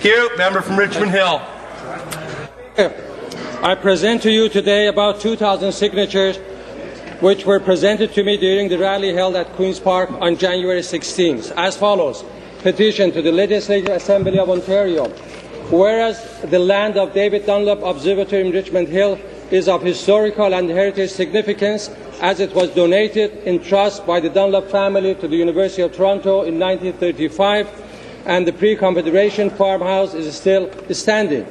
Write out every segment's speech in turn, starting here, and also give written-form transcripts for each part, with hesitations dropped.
Thank you. Member from Richmond Hill. I present to you today about 2,000 signatures which were presented to me during the rally held at Queen's Park on January 16th, as follows. Petition to the Legislative Assembly of Ontario. Whereas the land of David Dunlap Observatory in Richmond Hill is of historical and heritage significance, as it was donated in trust by the Dunlap family to the University of Toronto in 1935, and the pre-Confederation farmhouse is still standing.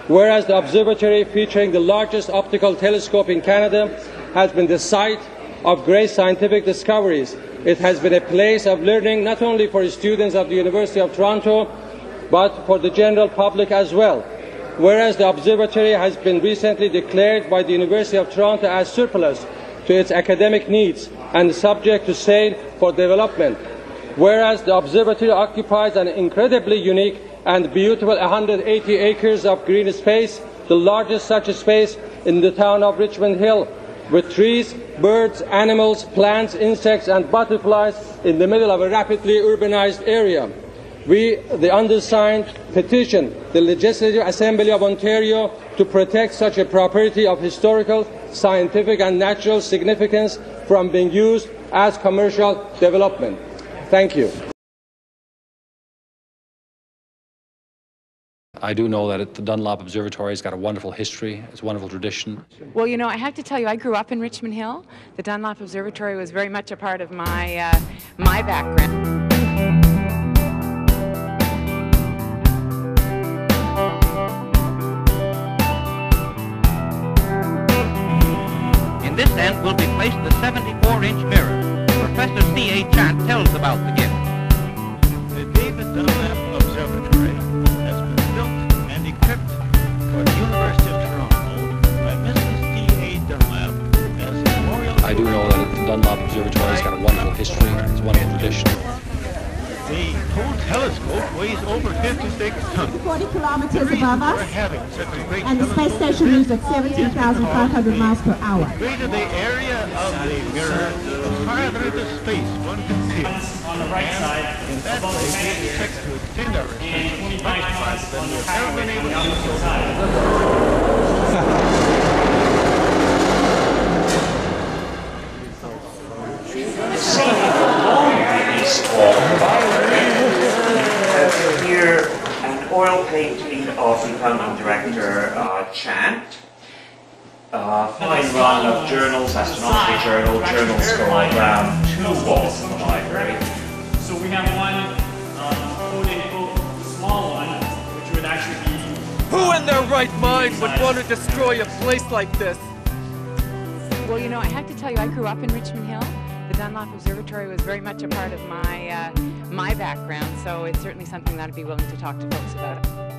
Whereas the observatory, featuring the largest optical telescope in Canada, has been the site of great scientific discoveries. It has been a place of learning not only for students of the University of Toronto, but for the general public as well. Whereas the observatory has been recently declared by the University of Toronto as surplus to its academic needs and subject to sale for development. Whereas the observatory occupies an incredibly unique and beautiful 180 acres of green space, the largest such space in the town of Richmond Hill, with trees, birds, animals, plants, insects and butterflies in the middle of a rapidly urbanized area. We, the undersigned, petition the Legislative Assembly of Ontario to protect such a property of historical, scientific and natural significance from being used as commercial development. Thank you. I do know that the Dunlap Observatory has got a wonderful history, it's a wonderful tradition. Well, you know, I have to tell you, I grew up in Richmond Hill. The Dunlap Observatory was very much a part of my, my background. In this end will be placed the 74-inch mirror. Professor C.A. Chant tells about the gift. The David Dunlap Observatory has been built and equipped for the University of Toronto by Mrs. T.A. Dunlap as a memorial. I do know that the Dunlap Observatory has got a wonderful history, it's a wonderful tradition. The whole telescope weighs over 56 tons. 40 kilometers above us, and the space station moves at 17,500 miles per hour. The greater the area of the mirror, the farther into space one can see it. On the right side, In that way, we expect to extend our research much farther than we've ever been able to do so far. Here, an oil painting of the founding director, Chant. Fine run of journals, astronomical journals go around 2 walls in the library. So we have one, quote-unquote, small one, which would actually be... Who in their right mind would want to destroy a place like this? Well, you know, I have to tell you, I grew up in Richmond Hill. The Dunlap Observatory was very much a part of my, my background, so it's certainly something that I'd be willing to talk to folks about.